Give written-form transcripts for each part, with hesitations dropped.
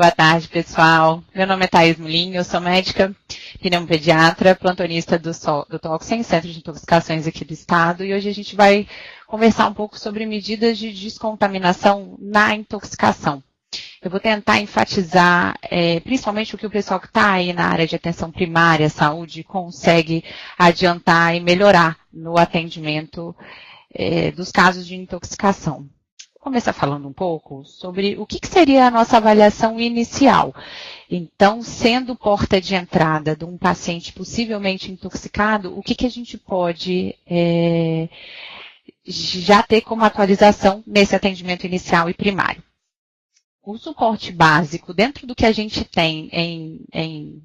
Boa tarde, pessoal. Meu nome é Thaís Mulim, eu sou médica, pneumopediatra, plantonista do Toxem, Centro de Intoxicações aqui do estado, e hoje a gente vai conversar um pouco sobre medidas de descontaminação na intoxicação. Eu vou tentar enfatizar principalmente o que o pessoal que está aí na área de atenção primária, saúde, consegue adiantar e melhorar no atendimento dos casos de intoxicação. Vou começar falando um pouco sobre o que seria a nossa avaliação inicial. Então, sendo porta de entrada de um paciente possivelmente intoxicado, o que a gente pode já ter como atualização nesse atendimento inicial e primário? O suporte básico, dentro do que a gente tem em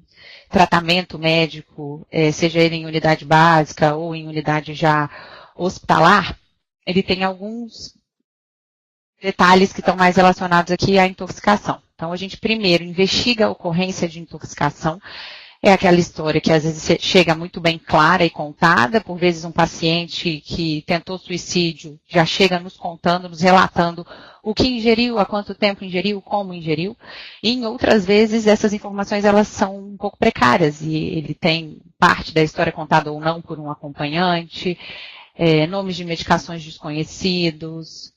tratamento médico, seja ele em unidade básica ou em unidade já hospitalar, ele tem alguns detalhes que estão mais relacionados aqui à intoxicação. Então, a gente primeiro investiga a ocorrência de intoxicação. É aquela história que às vezes chega muito bem clara e contada. Por vezes um paciente que tentou suicídio já chega nos contando, nos relatando o que ingeriu, há quanto tempo ingeriu, como ingeriu. E em outras vezes essas informações elas são um pouco precárias e ele tem parte da história contada ou não por um acompanhante, nomes de medicações desconhecidos,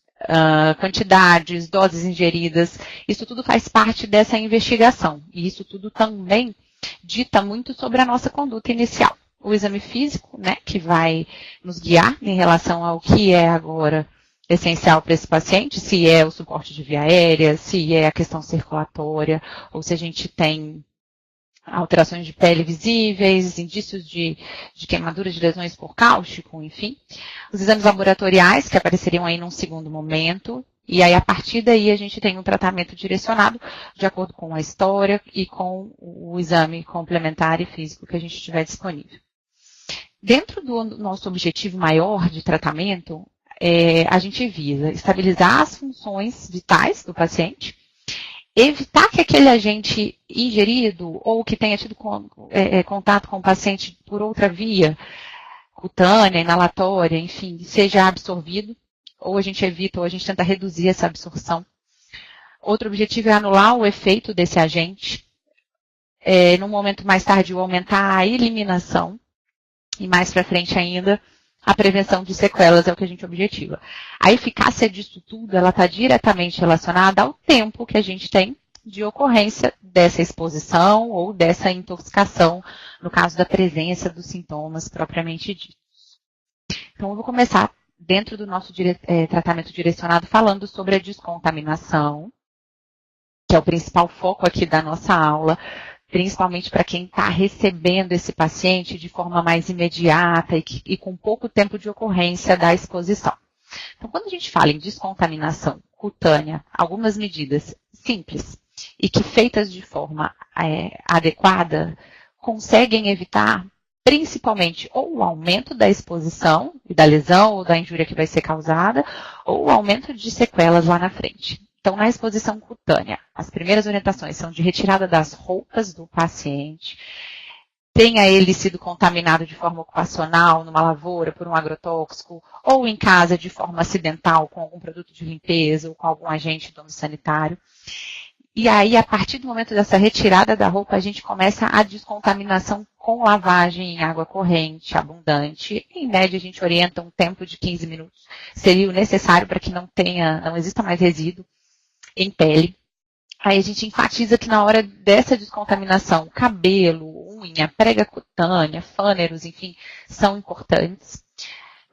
quantidades, doses ingeridas. Isso tudo faz parte dessa investigação. E isso tudo também dita muito sobre a nossa conduta inicial. O exame físico, né, que vai nos guiar em relação ao que é agora essencial para esse paciente, se é o suporte de via aérea, se é a questão circulatória, ou se a gente tem alterações de pele visíveis, indícios de queimadura de lesões por cáustico, enfim. Os exames laboratoriais, que apareceriam aí num segundo momento, e aí a partir daí a gente tem um tratamento direcionado de acordo com a história e com o exame complementar e físico que a gente tiver disponível. Dentro do nosso objetivo maior de tratamento, a gente visa estabilizar as funções vitais do paciente, evitar que aquele agente ingerido ou que tenha tido contato com o paciente por outra via, cutânea, inalatória, enfim, seja absorvido, ou a gente evita ou a gente tenta reduzir essa absorção. Outro objetivo é anular o efeito desse agente, num momento mais tardio aumentar a eliminação, e mais para frente ainda, a prevenção de sequelas é o que a gente objetiva. A eficácia disso tudo, ela está diretamente relacionada ao tempo que a gente tem de ocorrência dessa exposição ou dessa intoxicação, no caso da presença dos sintomas propriamente ditos. Então, eu vou começar dentro do nosso tratamento direcionado falando sobre a descontaminação, que é o principal foco aqui da nossa aula, principalmente para quem está recebendo esse paciente de forma mais imediata e com pouco tempo de ocorrência da exposição. Então, quando a gente fala em descontaminação cutânea, algumas medidas simples e que feitas de forma adequada conseguem evitar principalmente ou o aumento da exposição e da lesão ou da injúria que vai ser causada, ou o aumento de sequelas lá na frente. Então, na exposição cutânea, as primeiras orientações são de retirada das roupas do paciente, tenha ele sido contaminado de forma ocupacional, numa lavoura, por um agrotóxico, ou em casa de forma acidental, com algum produto de limpeza ou com algum agente domiciliar. E aí, a partir do momento dessa retirada da roupa, a gente começa a descontaminação com lavagem em água corrente, abundante. Em média, a gente orienta um tempo de 15 minutos. Seria o necessário para que não exista mais resíduo em pele. Aí a gente enfatiza que na hora dessa descontaminação, cabelo, unha, prega cutânea, fâneros, enfim, são importantes.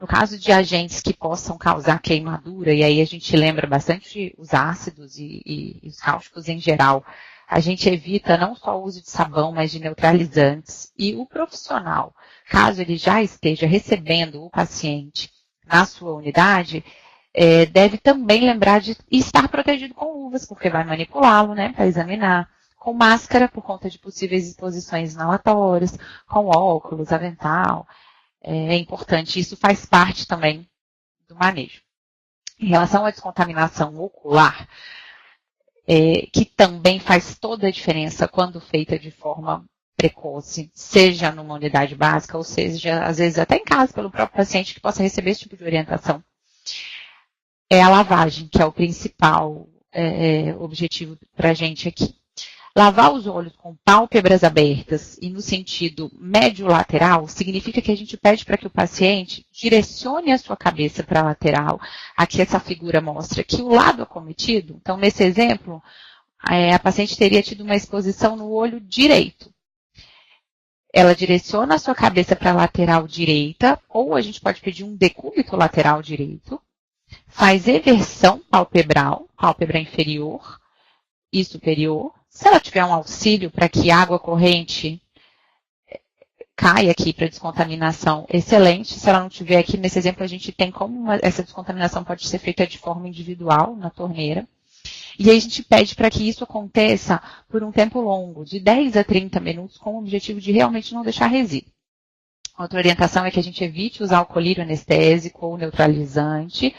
No caso de agentes que possam causar queimadura, e aí a gente lembra bastante os ácidos e os cáusticos em geral, a gente evita não só o uso de sabão, mas de neutralizantes. E o profissional, caso ele já esteja recebendo o paciente na sua unidade, deve também lembrar de estar protegido com luvas, porque vai manipulá-lo, né, para examinar, com máscara, por conta de possíveis exposições inalatórias, com óculos, avental. É importante, isso faz parte também do manejo. Em relação à descontaminação ocular, que também faz toda a diferença quando feita de forma precoce, seja numa unidade básica, ou seja, às vezes até em casa, pelo próprio paciente que possa receber esse tipo de orientação, é a lavagem, que é o principal objetivo para a gente aqui. Lavar os olhos com pálpebras abertas e no sentido médio-lateral significa que a gente pede para que o paciente direcione a sua cabeça para a lateral. Aqui essa figura mostra que o lado acometido, então nesse exemplo, a paciente teria tido uma exposição no olho direito. Ela direciona a sua cabeça para a lateral direita, ou a gente pode pedir um decúbito lateral direito, faz eversão palpebral, pálpebra inferior e superior. Se ela tiver um auxílio para que água corrente caia aqui para descontaminação, excelente. Se ela não tiver aqui, nesse exemplo, a gente tem como essa descontaminação pode ser feita de forma individual na torneira. E aí a gente pede para que isso aconteça por um tempo longo, de 10 a 30 minutos, com o objetivo de realmente não deixar resíduo. Outra orientação é que a gente evite usar o colírio anestésico ou neutralizante.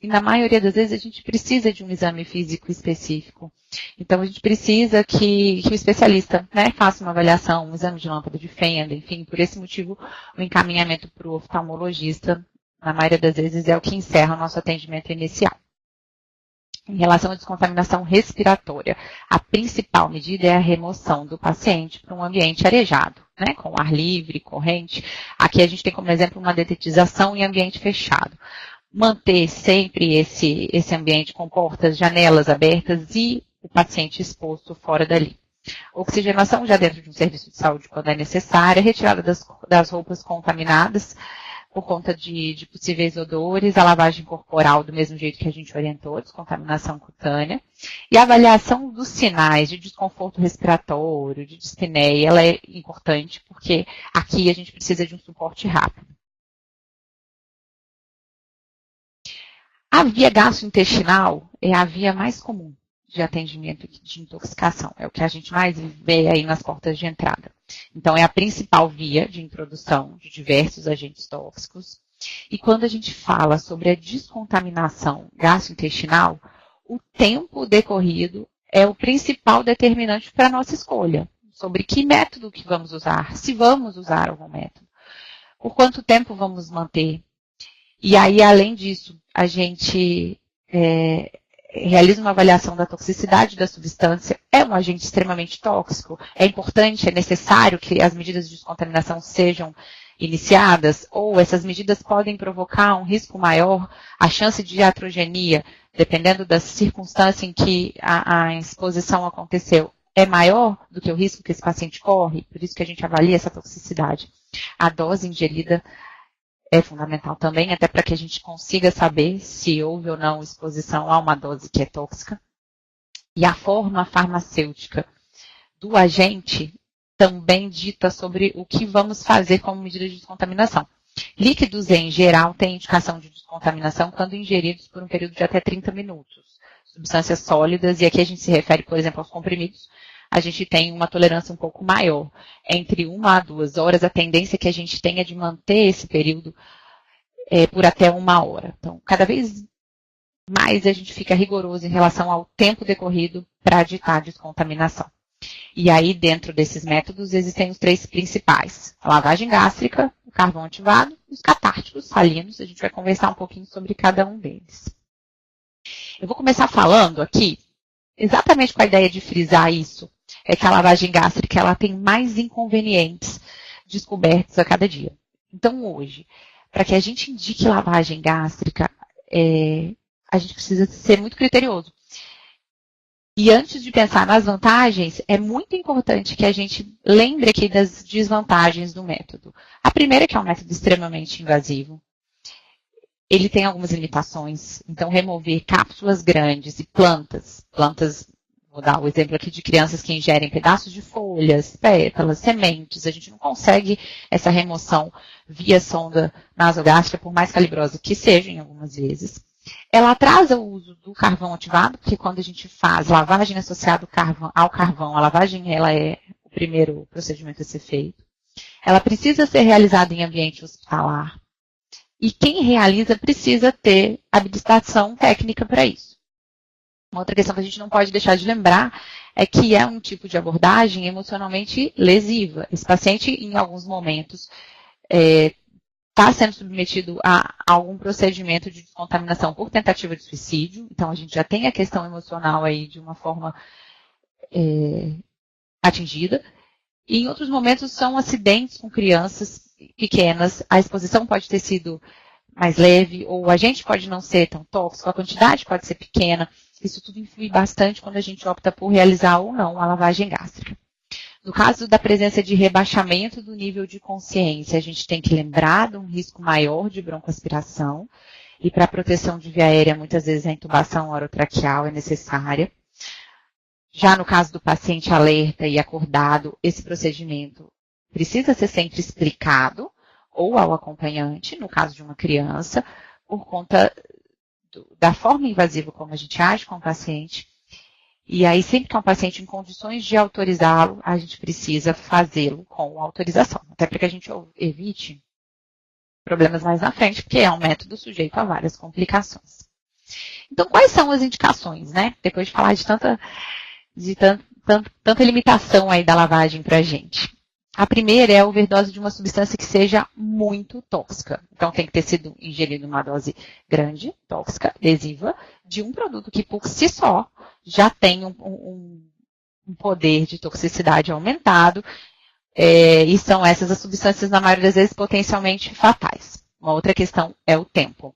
E na maioria das vezes a gente precisa de um exame físico específico. Então a gente precisa que o especialista, né, faça uma avaliação, um exame de lâmpada de fenda, enfim, por esse motivo o encaminhamento para o oftalmologista, na maioria das vezes, é o que encerra o nosso atendimento inicial. Em relação à descontaminação respiratória, a principal medida é a remoção do paciente para um ambiente arejado, né, com ar livre, corrente. Aqui a gente tem como exemplo uma detetização em ambiente fechado. Manter sempre esse ambiente com portas, janelas abertas e o paciente exposto fora dali. Oxigenação já dentro de um serviço de saúde quando é necessária, retirada das roupas contaminadas por conta de possíveis odores, a lavagem corporal do mesmo jeito que a gente orientou, descontaminação cutânea, e a avaliação dos sinais de desconforto respiratório, de dispneia, ela é importante porque aqui a gente precisa de um suporte rápido. A via gastrointestinal é a via mais comum de atendimento de intoxicação. É o que a gente mais vê aí nas portas de entrada. Então, é a principal via de introdução de diversos agentes tóxicos. E quando a gente fala sobre a descontaminação gastrointestinal, o tempo decorrido é o principal determinante para a nossa escolha. Sobre que método que vamos usar, se vamos usar algum método. Por quanto tempo vamos manter. E aí, além disso, a gente realiza uma avaliação da toxicidade da substância. É um agente extremamente tóxico? É importante, é necessário que as medidas de descontaminação sejam iniciadas? Ou essas medidas podem provocar um risco maior? A chance de iatrogenia, dependendo da circunstância em que a exposição aconteceu, é maior do que o risco que esse paciente corre? Por isso que a gente avalia essa toxicidade. A dose ingerida é fundamental também, até para que a gente consiga saber se houve ou não exposição a uma dose que é tóxica. E a forma farmacêutica do agente também dita sobre o que vamos fazer como medida de descontaminação. Líquidos, em geral, têm indicação de descontaminação quando ingeridos por um período de até 30 minutos. Substâncias sólidas, e aqui a gente se refere, por exemplo, aos comprimidos, a gente tem uma tolerância um pouco maior. Entre 1 a 2 horas, a tendência que a gente tem é de manter esse período por até 1 hora. Então, cada vez mais a gente fica rigoroso em relação ao tempo decorrido para ditar a descontaminação. E aí, dentro desses métodos, existem os 3 principais. A lavagem gástrica, o carvão ativado e os catárticos salinos. A gente vai conversar um pouquinho sobre cada um deles. Eu vou começar falando aqui, exatamente com a ideia de frisar isso, é que a lavagem gástrica ela tem mais inconvenientes descobertos a cada dia. Então, hoje, para que a gente indique lavagem gástrica, a gente precisa ser muito criterioso. E antes de pensar nas vantagens, é muito importante que a gente lembre aqui das desvantagens do método. A primeira é que é um método extremamente invasivo. Ele tem algumas limitações. Então, remover cápsulas grandes e plantas, vou dar o exemplo aqui de crianças que ingerem pedaços de folhas, pétalas, sementes. A gente não consegue essa remoção via sonda nasogástrica, por mais calibrosa que seja, em algumas vezes. Ela atrasa o uso do carvão ativado, porque quando a gente faz lavagem associada ao carvão, a lavagem ela é o primeiro procedimento a ser feito. Ela precisa ser realizada em ambiente hospitalar. E quem realiza precisa ter habilitação técnica para isso. Uma outra questão que a gente não pode deixar de lembrar é que é um tipo de abordagem emocionalmente lesiva. Esse paciente, em alguns momentos, está sendo submetido a algum procedimento de descontaminação por tentativa de suicídio. Então, a gente já tem a questão emocional aí de uma forma atingida. E em outros momentos são acidentes com crianças pequenas. A exposição pode ter sido mais leve, ou o agente pode não ser tão tóxico, a quantidade pode ser pequena. Isso tudo influi bastante quando a gente opta por realizar ou não a lavagem gástrica. No caso da presença de rebaixamento do nível de consciência, a gente tem que lembrar de um risco maior de broncoaspiração. E para a proteção de via aérea, muitas vezes a intubação orotraqueal é necessária. Já no caso do paciente alerta e acordado, esse procedimento precisa ser sempre explicado ou ao acompanhante, no caso de uma criança, por conta da forma invasiva como a gente age com o paciente. E aí, sempre que é um paciente em condições de autorizá-lo, a gente precisa fazê-lo com autorização, até para que a gente evite problemas mais na frente, porque é um método sujeito a várias complicações. Então, quais são as indicações, né? Depois de falar de tanta limitação aí da lavagem para a gente. A primeira é a overdose de uma substância que seja muito tóxica. Então, tem que ter sido ingerido uma dose grande, tóxica, lesiva, de um produto que, por si só, já tem um poder de toxicidade aumentado, e são essas as substâncias, na maioria das vezes, potencialmente fatais. Uma outra questão é o tempo.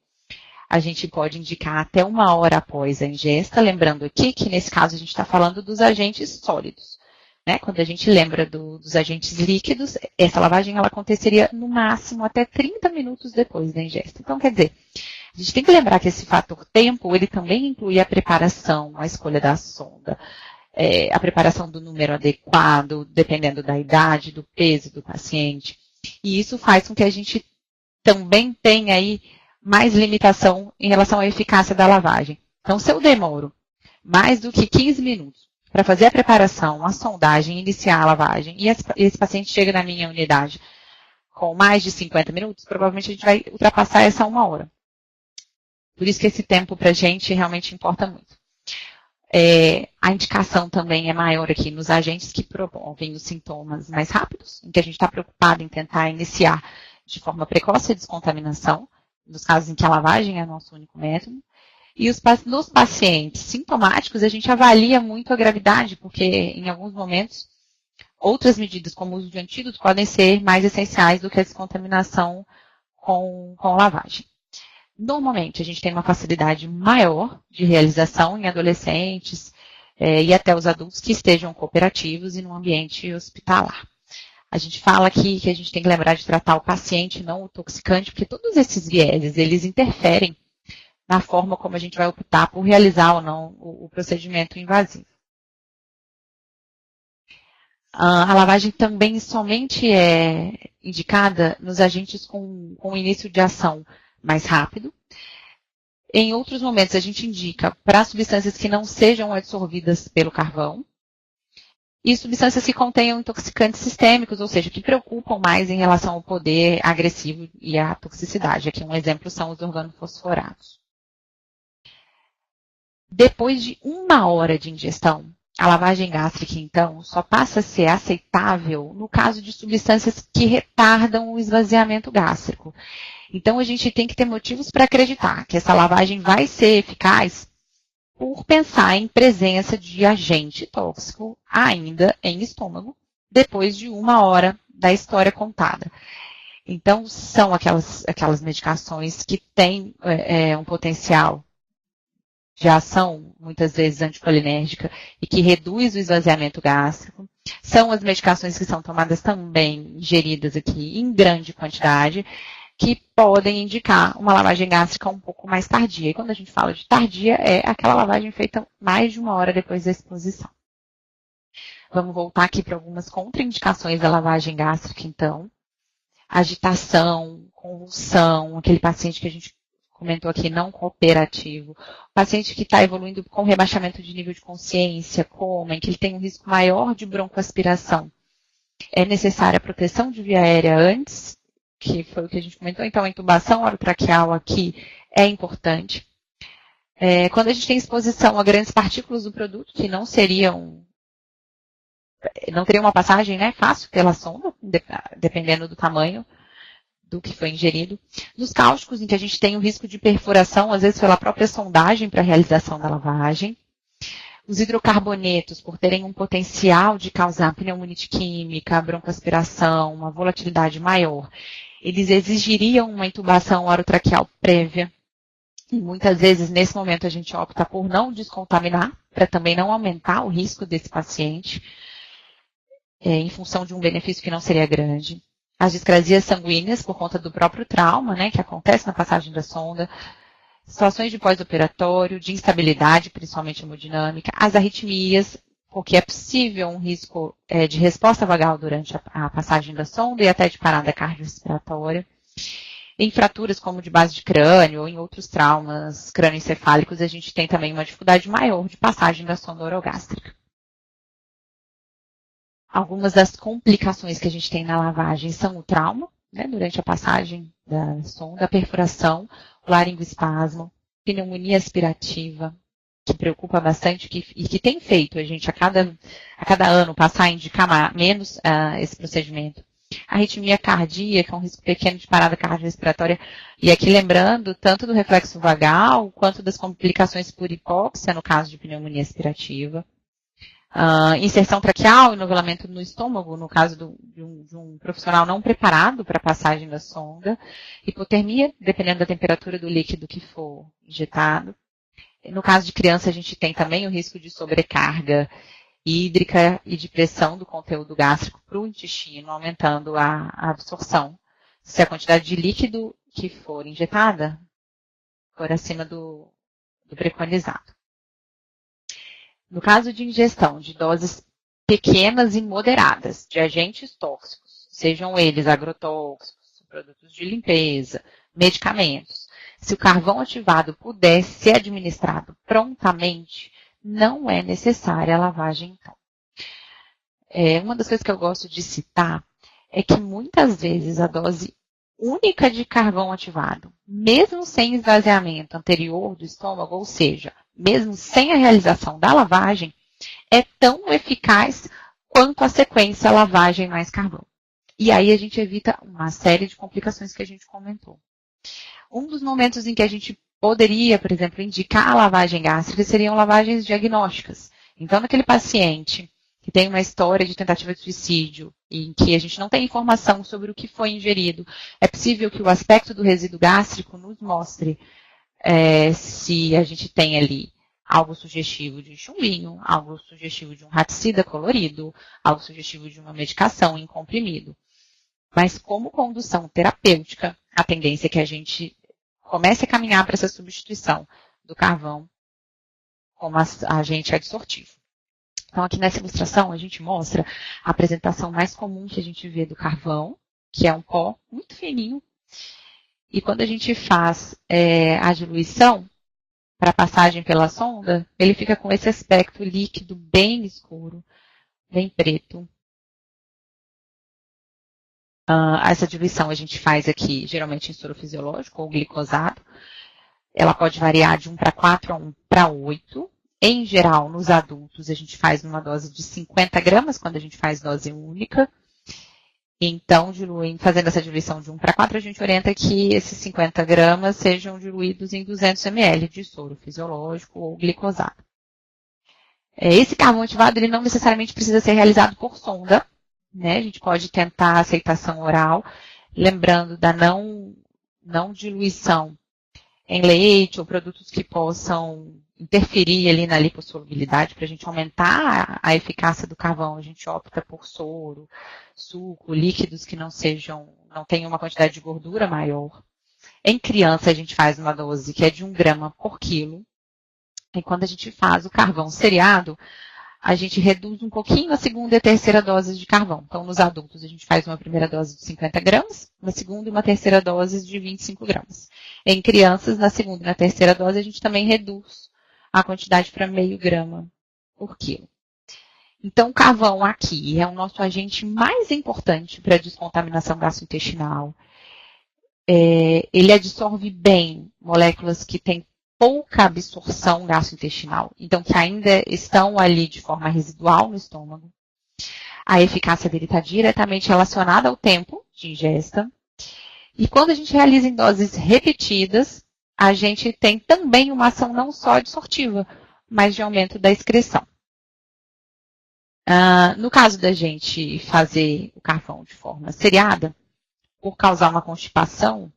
A gente pode indicar até 1 hora após a ingesta, lembrando aqui que, nesse caso, a gente está falando dos agentes sólidos. Né? Quando a gente lembra dos agentes líquidos, essa lavagem ela aconteceria no máximo até 30 minutos depois da ingesta. Então, quer dizer, a gente tem que lembrar que esse fator tempo, ele também inclui a preparação, a escolha da sonda, a preparação do número adequado, dependendo da idade, do peso do paciente. E isso faz com que a gente também tenha aí mais limitação em relação à eficácia da lavagem. Então, se eu demoro mais do que 15 minutos para fazer a preparação, a sondagem, iniciar a lavagem, e esse paciente chega na minha unidade com mais de 50 minutos, provavelmente a gente vai ultrapassar essa 1 hora. Por isso que esse tempo para a gente realmente importa muito. A indicação também é maior aqui nos agentes que promovem os sintomas mais rápidos, em que a gente está preocupado em tentar iniciar de forma precoce a descontaminação, nos casos em que a lavagem é nosso único método. E nos pacientes sintomáticos, a gente avalia muito a gravidade, porque em alguns momentos, outras medidas, como o uso de antídotos, podem ser mais essenciais do que a descontaminação com lavagem. Normalmente, a gente tem uma facilidade maior de realização em adolescentes e até os adultos que estejam cooperativos e no ambiente hospitalar. A gente fala aqui que a gente tem que lembrar de tratar o paciente, não o toxicante, porque todos esses vieses, eles interferem na forma como a gente vai optar por realizar ou não o procedimento invasivo. A lavagem também somente é indicada nos agentes com início de ação mais rápido. Em outros momentos, a gente indica para substâncias que não sejam absorvidas pelo carvão e substâncias que contenham intoxicantes sistêmicos, ou seja, que preocupam mais em relação ao poder agressivo e à toxicidade. Aqui um exemplo são os organofosforados. Depois de 1 hora de ingestão, a lavagem gástrica, então, só passa a ser aceitável no caso de substâncias que retardam o esvaziamento gástrico. Então, a gente tem que ter motivos para acreditar que essa lavagem vai ser eficaz por pensar em presença de agente tóxico ainda em estômago, depois de 1 hora da história contada. Então, são aquelas medicações que têm um potencial de ação, muitas vezes anticolinérgica, e que reduz o esvaziamento gástrico. São as medicações que são tomadas também, ingeridas aqui em grande quantidade, que podem indicar uma lavagem gástrica um pouco mais tardia. E quando a gente fala de tardia, é aquela lavagem feita mais de 1 hora depois da exposição. Vamos voltar aqui para algumas contraindicações da lavagem gástrica, então. Agitação, convulsão, aquele paciente que a gente comentou aqui, não cooperativo, paciente que está evoluindo com rebaixamento de nível de consciência, coma, em que ele tem um risco maior de broncoaspiração. É necessária a proteção de via aérea antes, que foi o que a gente comentou, então a intubação orotraqueal aqui é importante. Quando a gente tem exposição a grandes partículas do produto, que não teriam uma passagem, né, fácil pela sonda, dependendo do tamanho do que foi ingerido. Nos cáusticos, em que a gente tem o risco de perfuração, às vezes pela própria sondagem para a realização da lavagem. Os hidrocarbonetos, por terem um potencial de causar pneumonite química, broncoaspiração, uma volatilidade maior, eles exigiriam uma intubação orotraqueal prévia. E muitas vezes, nesse momento, a gente opta por não descontaminar, para também não aumentar o risco desse paciente, em função de um benefício que não seria grande. As discrasias sanguíneas, por conta do próprio trauma, né, que acontece na passagem da sonda. Situações de pós-operatório, de instabilidade, principalmente hemodinâmica. As arritmias, porque é possível um risco de resposta vagal durante a passagem da sonda e até de parada cardiorrespiratória. Em fraturas como de base de crânio ou em outros traumas crânioencefálicos, a gente tem também uma dificuldade maior de passagem da sonda orogástrica. Algumas das complicações que a gente tem na lavagem são o trauma, né, durante a passagem da sonda, a perfuração, o laringoespasmo, pneumonia aspirativa, que preocupa bastante e que tem feito a gente a cada ano passar a indicar menos esse procedimento. Arritmia cardíaca, um risco pequeno de parada cardiorrespiratória, e aqui lembrando tanto do reflexo vagal quanto das complicações por hipóxia, no caso de pneumonia aspirativa. Inserção traqueal, enovelamento no estômago, no caso de um profissional não preparado para a passagem da sonda. Hipotermia, dependendo da temperatura do líquido que for injetado. No caso de criança, a gente tem também o risco de sobrecarga hídrica e de pressão do conteúdo gástrico para o intestino, aumentando a absorção. Se a quantidade de líquido que for injetada for acima do preconizado. No caso de ingestão de doses pequenas e moderadas de agentes tóxicos, sejam eles agrotóxicos, produtos de limpeza, medicamentos, se o carvão ativado puder ser administrado prontamente, não é necessária a lavagem então. Uma das coisas que eu gosto de citar é que muitas vezes a dose única de carvão ativado, mesmo sem esvaziamento anterior do estômago, ou seja, mesmo sem a realização da lavagem, é tão eficaz quanto a sequência lavagem mais carvão. E aí a gente evita uma série de complicações que a gente comentou. Um dos momentos em que a gente poderia, por exemplo, indicar a lavagem gástrica seriam lavagens diagnósticas. Então, naquele paciente que tem uma história de tentativa de suicídio, em que a gente não tem informação sobre o que foi ingerido, é possível que o aspecto do resíduo gástrico nos mostre se a gente tem ali algo sugestivo de chumbinho, algo sugestivo de um raticida colorido, algo sugestivo de uma medicação em comprimido. Mas como condução terapêutica, a tendência é que a gente comece a caminhar para essa substituição do carvão como agente adsortivo. Então, aqui nessa ilustração, a gente mostra a apresentação mais comum que a gente vê do carvão, que é um pó muito fininho. E quando a gente faz a diluição para passagem pela sonda, ele fica com esse aspecto líquido bem escuro, bem preto. Essa diluição a gente faz aqui, geralmente em soro fisiológico ou glicosado. Ela pode variar de 1 para 4 a 1 para 8. Em geral, nos adultos, a gente faz numa dose de 50 gramas, quando a gente faz dose única. Então, fazendo essa diluição de 1 para 4, a gente orienta que esses 50 gramas sejam diluídos em 200 ml de soro fisiológico ou glicosado. Esse carvão ativado, ele não necessariamente precisa ser realizado por sonda, né? A gente pode tentar a aceitação oral, lembrando da não diluição em leite ou produtos que possam interferir ali na lipossolubilidade. Para a gente aumentar a eficácia do carvão, a gente opta por soro, suco, líquidos que não tenham uma quantidade de gordura maior. Em criança, a gente faz uma dose que é de 1 grama por quilo. E quando a gente faz o carvão seriado, a gente reduz um pouquinho a segunda e a terceira dose de carvão. Então, nos adultos, a gente faz uma primeira dose de 50 gramas, uma segunda e uma terceira dose de 25 gramas. Em crianças, na segunda e na terceira dose, a gente também reduz a quantidade para meio grama por quilo. Então, o carvão aqui é o nosso agente mais importante para a descontaminação gastrointestinal. Ele absorve bem moléculas que têm pouca absorção gastrointestinal, então que ainda estão ali de forma residual no estômago. A eficácia dele está diretamente relacionada ao tempo de ingesta. E quando a gente realiza em doses repetidas, a gente tem também uma ação não só absortiva, mas de aumento da excreção. No caso da gente fazer o carvão de forma seriada, por causar uma constipação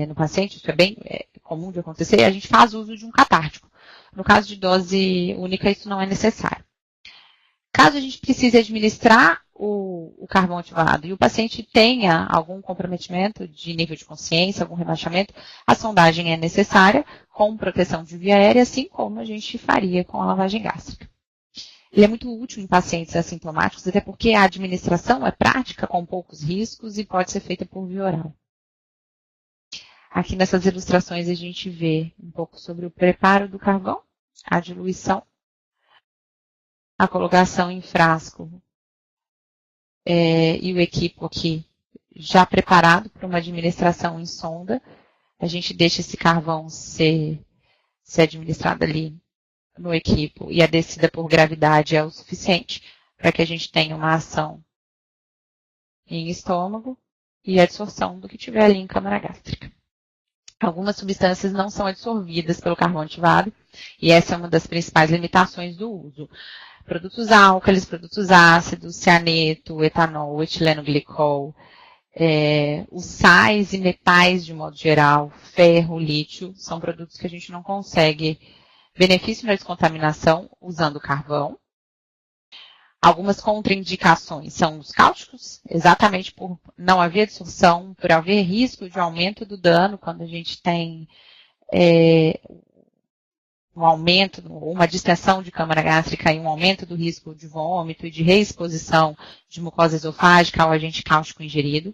no paciente, isso é bem comum de acontecer, a gente faz uso de um catártico. No caso de dose única, isso não é necessário. Caso a gente precise administrar o carvão ativado e o paciente tenha algum comprometimento de nível de consciência, algum rebaixamento, a sondagem é necessária com proteção de via aérea, assim como a gente faria com a lavagem gástrica. Ele é muito útil em pacientes assintomáticos, até porque a administração é prática, com poucos riscos e pode ser feita por via oral. Aqui nessas ilustrações a gente vê um pouco sobre o preparo do carvão, a diluição, a colocação em frasco e o equipo aqui já preparado para uma administração em sonda. A gente deixa esse carvão ser administrado ali no equipo e a descida por gravidade é o suficiente para que a gente tenha uma ação em estômago e a absorção do que tiver ali em câmara gástrica. Algumas substâncias não são absorvidas pelo carvão ativado e essa é uma das principais limitações do uso. Produtos álcalis, produtos ácidos, cianeto, etanol, etileno-glicol, os sais e metais de modo geral, ferro, lítio, são produtos que a gente não consegue benefício na descontaminação usando carvão. Algumas contraindicações são os cáusticos, exatamente por não haver absorção, por haver risco de aumento do dano quando a gente tem um aumento, uma distensão de câmara gástrica e um aumento do risco de vômito e de reexposição de mucosa esofágica ao agente cáustico ingerido.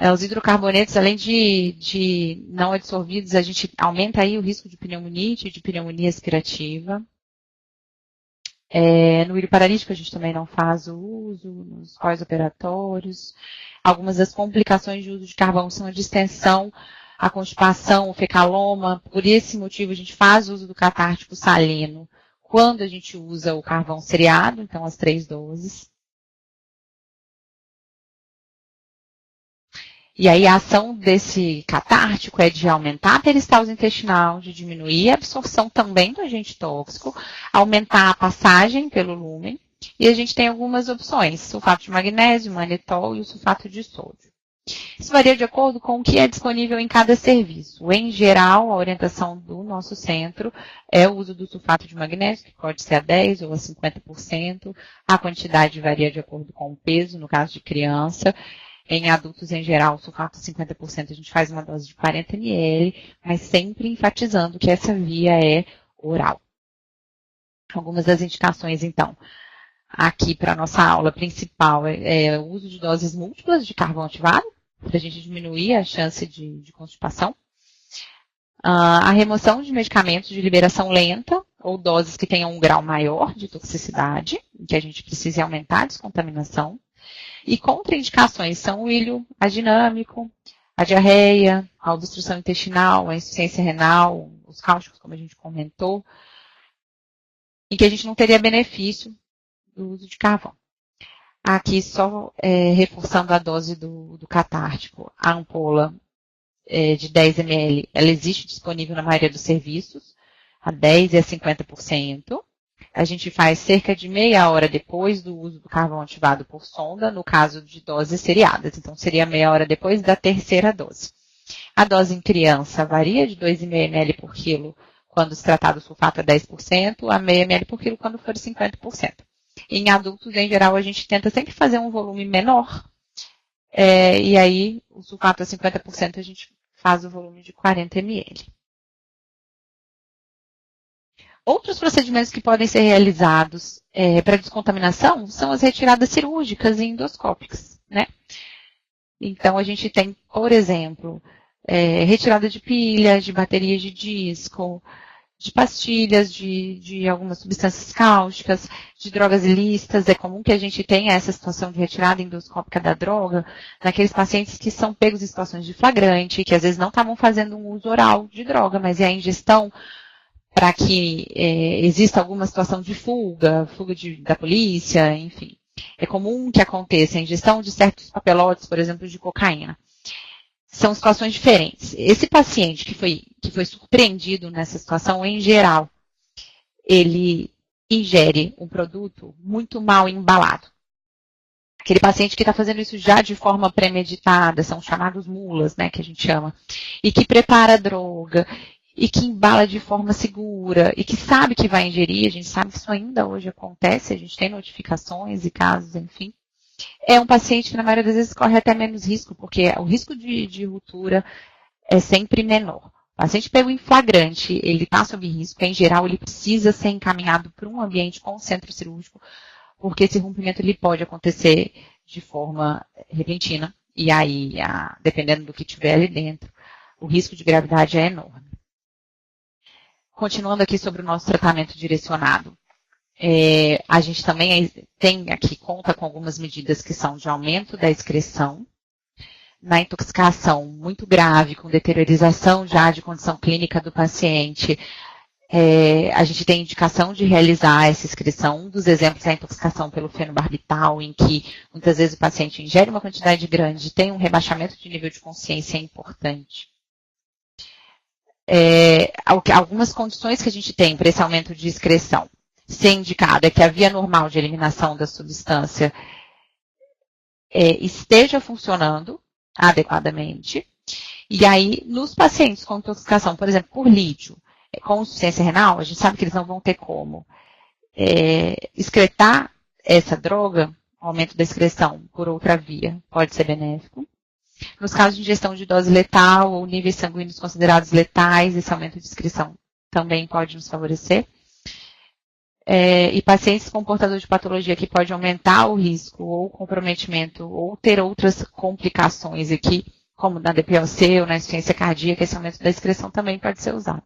Os hidrocarbonetos, além de não absorvidos, a gente aumenta aí o risco de pneumonite e de pneumonia aspirativa. No ilho paralítico a gente também não faz o uso, nos pós-operatórios. Algumas das complicações de uso de carvão são a distensão, a constipação, o fecaloma. Por esse motivo a gente faz uso do catártico salino quando a gente usa o carvão seriado, então as 3 doses. E aí a ação desse catártico é de aumentar a peristalse intestinal, de diminuir a absorção também do agente tóxico, aumentar a passagem pelo lúmen, e a gente tem algumas opções, sulfato de magnésio, manitol e o sulfato de sódio. Isso varia de acordo com o que é disponível em cada serviço. Em geral, a orientação do nosso centro é o uso do sulfato de magnésio, que pode ser a 10% ou a 50%. A quantidade varia de acordo com o peso, no caso de criança. Em adultos, em geral, o sulfato 50%, a gente faz uma dose de 40 ml, mas sempre enfatizando que essa via é oral. Algumas das indicações, então, aqui para a nossa aula principal é o uso de doses múltiplas de carvão ativado, para a gente diminuir a chance de constipação. A remoção de medicamentos de liberação lenta, ou doses que tenham um grau maior de toxicidade, em que a gente precise aumentar a descontaminação. E contraindicações são o ilho adinâmico, a diarreia, a obstrução intestinal, a insuficiência renal, os cáusticos, como a gente comentou, em que a gente não teria benefício do uso de carvão. Aqui só reforçando a dose do catártico, a ampola de 10 ml, ela existe disponível na maioria dos serviços, a 10% e a 50%. A gente faz cerca de meia hora depois do uso do carvão ativado por sonda, no caso de doses seriadas. Então, seria meia hora depois da terceira dose. A dose em criança varia de 2,5 ml por quilo quando se tratar do sulfato a 10%, a meia ml por quilo quando for 50%. Em adultos, em geral, a gente tenta sempre fazer um volume menor. E aí, o sulfato a 50%, a gente faz o volume de 40 ml. Outros procedimentos que podem ser realizados para descontaminação são as retiradas cirúrgicas e endoscópicas, né? Então, a gente tem, por exemplo, retirada de pilhas, de baterias de disco, de pastilhas, de algumas substâncias cáusticas, de drogas ilícitas. É comum que a gente tenha essa situação de retirada endoscópica da droga naqueles pacientes que são pegos em situações de flagrante, que às vezes não estavam fazendo um uso oral de droga, mas é a ingestão para que exista alguma situação de fuga da polícia, enfim. É comum que aconteça a ingestão de certos papelotes, por exemplo, de cocaína. São situações diferentes. Esse paciente que foi surpreendido nessa situação, em geral, ele ingere um produto muito mal embalado. Aquele paciente que está fazendo isso já de forma premeditada, são chamados mulas, né, que a gente chama, e que prepara a droga, e que embala de forma segura, e que sabe que vai ingerir, a gente sabe que isso ainda hoje acontece, a gente tem notificações e casos, enfim. É um paciente que, na maioria das vezes, corre até menos risco, porque o risco de ruptura é sempre menor. O paciente pego em flagrante, ele está sob risco, em geral, ele precisa ser encaminhado para um ambiente com centro cirúrgico, porque esse rompimento ele pode acontecer de forma repentina, e aí, dependendo do que tiver ali dentro, o risco de gravidade é enorme. Continuando aqui sobre o nosso tratamento direcionado, a gente também conta com algumas medidas que são de aumento da excreção, na intoxicação muito grave, com deteriorização já de condição clínica do paciente, a gente tem indicação de realizar essa excreção. Um dos exemplos é a intoxicação pelo fenobarbital, em que muitas vezes o paciente ingere uma quantidade grande, tem um rebaixamento de nível de consciência importante. Algumas condições que a gente tem para esse aumento de excreção ser indicado é que a via normal de eliminação da substância esteja funcionando adequadamente. E aí, nos pacientes com intoxicação, por exemplo, por lítio, com insuficiência renal, a gente sabe que eles não vão ter como excretar essa droga, o aumento da excreção por outra via pode ser benéfico. Nos casos de ingestão de dose letal ou níveis sanguíneos considerados letais, esse aumento de excreção também pode nos favorecer. E pacientes com portador de patologia que pode aumentar o risco ou comprometimento ou ter outras complicações aqui, como na DPOC ou na insuficiência cardíaca, esse aumento da excreção também pode ser usado.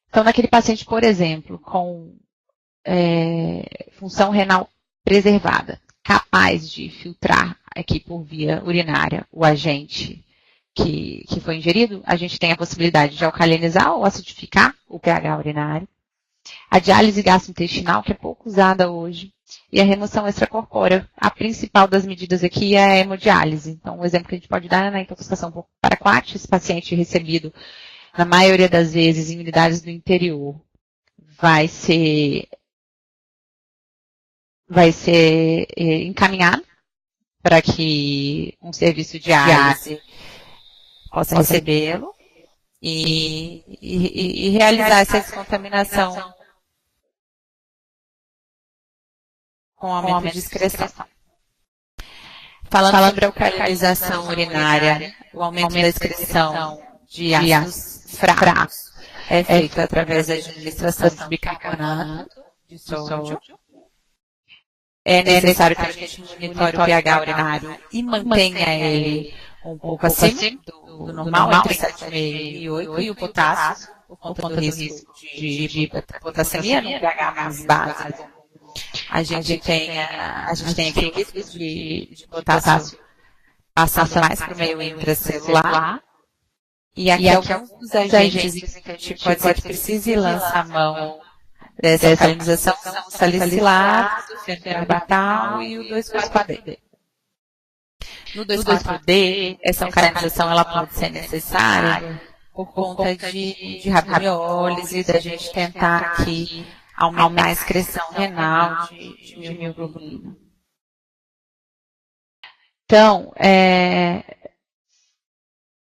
Então, naquele paciente, por exemplo, com função renal preservada, capaz de filtrar aqui por via urinária o agente que foi ingerido, a gente tem a possibilidade de alcalinizar ou acidificar o pH urinário. A diálise gastrointestinal, que é pouco usada hoje, e a remoção extracorpórea. A principal das medidas aqui é a hemodiálise. Então, o exemplo que a gente pode dar é na intoxicação por paraquat, esse paciente recebido, na maioria das vezes, em unidades do interior, vai ser encaminhado para que um serviço de diálise possa recebê-lo e realizar essa descontaminação com aumento de excreção. Falando sobre a alcalinização urinária, o aumento da excreção de ácidos fracos é feito através da administração de bicarbonato de sódio. É necessário que a gente monitore o pH urinário e mantenha ele um pouco acima do normal, entre 7,5 e 8, e o potássio, por conta do risco de potassemia no pH mais básico. A gente tem aqui o risco de potássio passando mais para o meio intracelular. E aqui alguns dos agentes que a gente pode ser que precise lançar a mão dessa alcalinização são o salicilato, o fenobarbital e o 2,4-D. No 2,4-D, essa alcalinização ela pode ser necessária por conta de rabdomiólise, da gente tentar aqui aumentar a excreção renal de mioglobina. Então,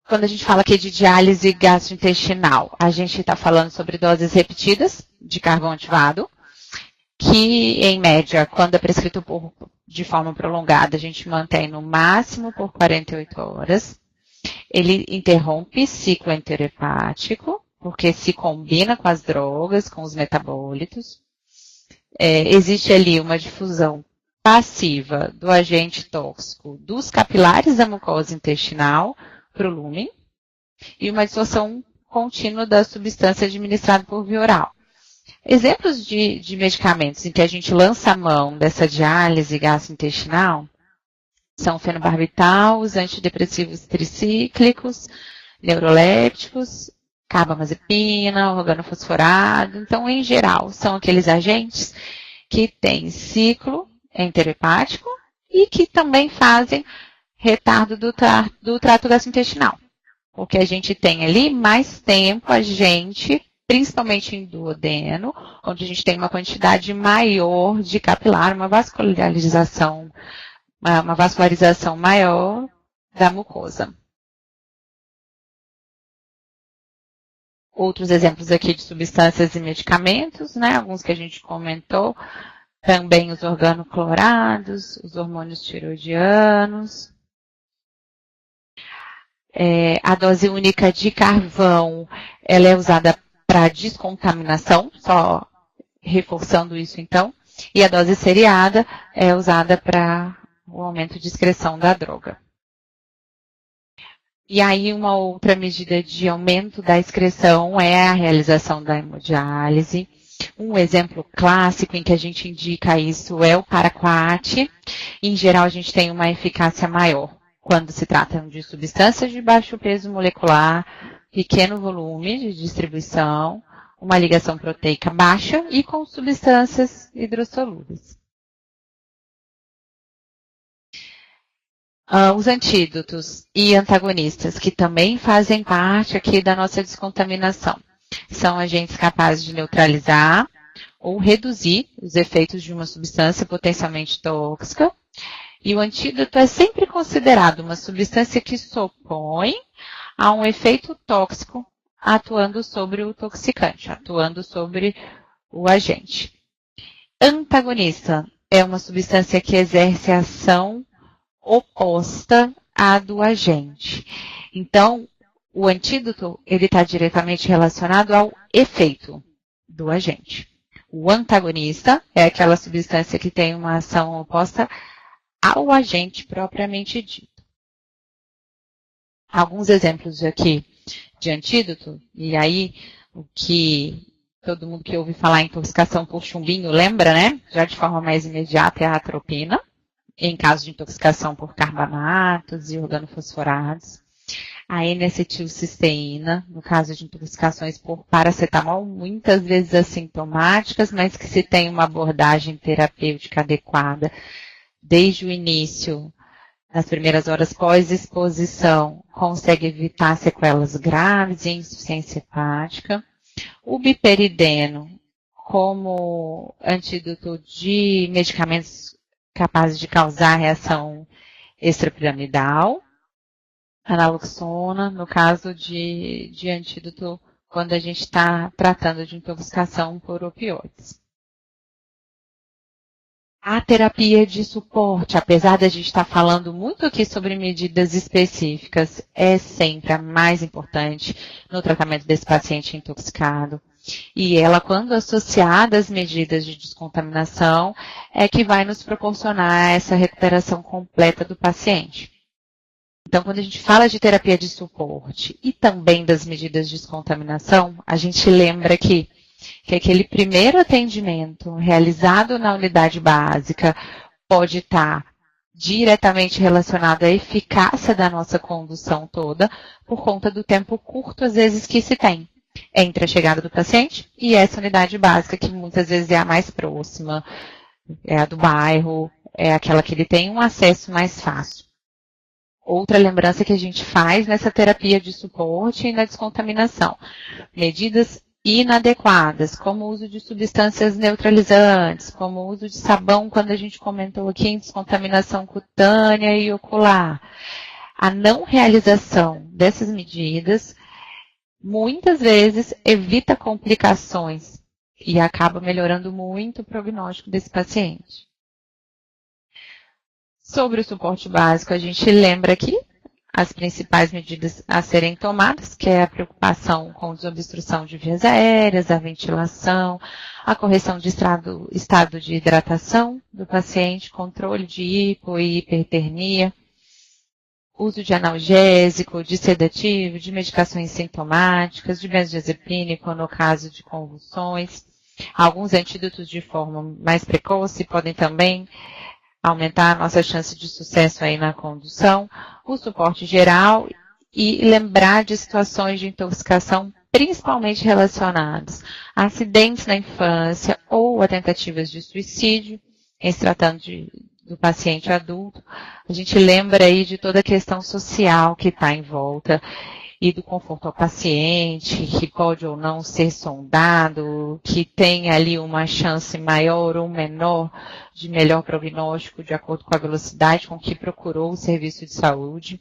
quando a gente fala aqui de diálise gastrointestinal, a gente está falando sobre doses repetidas de carvão ativado, que, em média, quando é prescrito de forma prolongada, a gente mantém no máximo por 48 horas. Ele interrompe ciclo enterohepático, porque se combina com as drogas, com os metabólitos. Existe ali uma difusão passiva do agente tóxico dos capilares da mucosa intestinal para o lúmen e uma dissorção contínua da substância administrada por via oral. Exemplos de medicamentos em que a gente lança a mão dessa diálise gastrointestinal são o fenobarbital, os antidepressivos tricíclicos, neurolépticos, carbamazepina, organofosforado. Então, em geral, são aqueles agentes que têm ciclo enterohepático e que também fazem retardo do trato gastrointestinal. Porque a gente tem ali mais tempo a gente principalmente em duodeno, onde a gente tem uma quantidade maior de capilar, uma vascularização maior da mucosa. Outros exemplos aqui de substâncias e medicamentos, né? Alguns que a gente comentou. Também os organoclorados, os hormônios tiroidianos. A dose única de carvão, ela é usada para descontaminação, só reforçando isso então. E a dose seriada é usada para o aumento de excreção da droga. E aí uma outra medida de aumento da excreção é a realização da hemodiálise. Um exemplo clássico em que a gente indica isso é o paraquat. Em geral, a gente tem uma eficácia maior quando se tratam de substâncias de baixo peso molecular, pequeno volume de distribuição, uma ligação proteica baixa e com substâncias hidrossolúveis. Os antídotos e antagonistas, que também fazem parte aqui da nossa descontaminação. São agentes capazes de neutralizar ou reduzir os efeitos de uma substância potencialmente tóxica. E o antídoto é sempre considerado uma substância que se opõe a um efeito tóxico atuando sobre o toxicante, atuando sobre o agente. Antagonista é uma substância que exerce ação oposta à do agente. Então, o antídoto ele está diretamente relacionado ao efeito do agente. O antagonista é aquela substância que tem uma ação oposta ao agente propriamente dito. Alguns exemplos aqui de antídoto, e aí o que todo mundo que ouve falar em intoxicação por chumbinho lembra, né? Já de forma mais imediata é a atropina, em caso de intoxicação por carbamatos e organofosforados. A N-acetilcisteína, no caso de intoxicações por paracetamol, muitas vezes assintomáticas, mas que se tem uma abordagem terapêutica adequada desde o início, nas primeiras horas pós-exposição, consegue evitar sequelas graves e insuficiência hepática. O biperideno, como antídoto de medicamentos capazes de causar reação extrapiramidal. A naloxona, no caso de antídoto, quando a gente está tratando de intoxicação por opioides. A terapia de suporte, apesar de a gente estar falando muito aqui sobre medidas específicas, é sempre a mais importante no tratamento desse paciente intoxicado. E ela, quando associada às medidas de descontaminação, é que vai nos proporcionar essa recuperação completa do paciente. Então, quando a gente fala de terapia de suporte e também das medidas de descontaminação, a gente lembra que aquele primeiro atendimento realizado na unidade básica pode estar diretamente relacionado à eficácia da nossa condução toda, por conta do tempo curto, às vezes, que se tem entre a chegada do paciente e essa unidade básica, que muitas vezes é a mais próxima, é a do bairro, é aquela que ele tem um acesso mais fácil. Outra lembrança que a gente faz nessa terapia de suporte e na descontaminação. Medidas inadequadas, como o uso de substâncias neutralizantes, como o uso de sabão, quando a gente comentou aqui em descontaminação cutânea e ocular. A não realização dessas medidas, muitas vezes, evita complicações e acaba melhorando muito o prognóstico desse paciente. Sobre o suporte básico, a gente lembra aqui as principais medidas a serem tomadas, que é a preocupação com desobstrução de vias aéreas, a ventilação, a correção de estado de hidratação do paciente, controle de hipo e hipertermia, uso de analgésico, de sedativo, de medicações sintomáticas, de benzodiazepínico no caso de convulsões. Alguns antídotos de forma mais precoce podem também aumentar a nossa chance de sucesso aí na condução, o suporte geral e lembrar de situações de intoxicação principalmente relacionadas a acidentes na infância ou a tentativas de suicídio, em se tratando do paciente adulto. A gente lembra aí de toda a questão social que está em volta e do conforto ao paciente, que pode ou não ser sondado, que tem ali uma chance maior ou menor de melhor prognóstico de acordo com a velocidade com que procurou o serviço de saúde.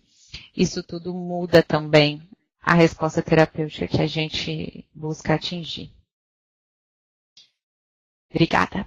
Isso tudo muda também a resposta terapêutica que a gente busca atingir. Obrigada.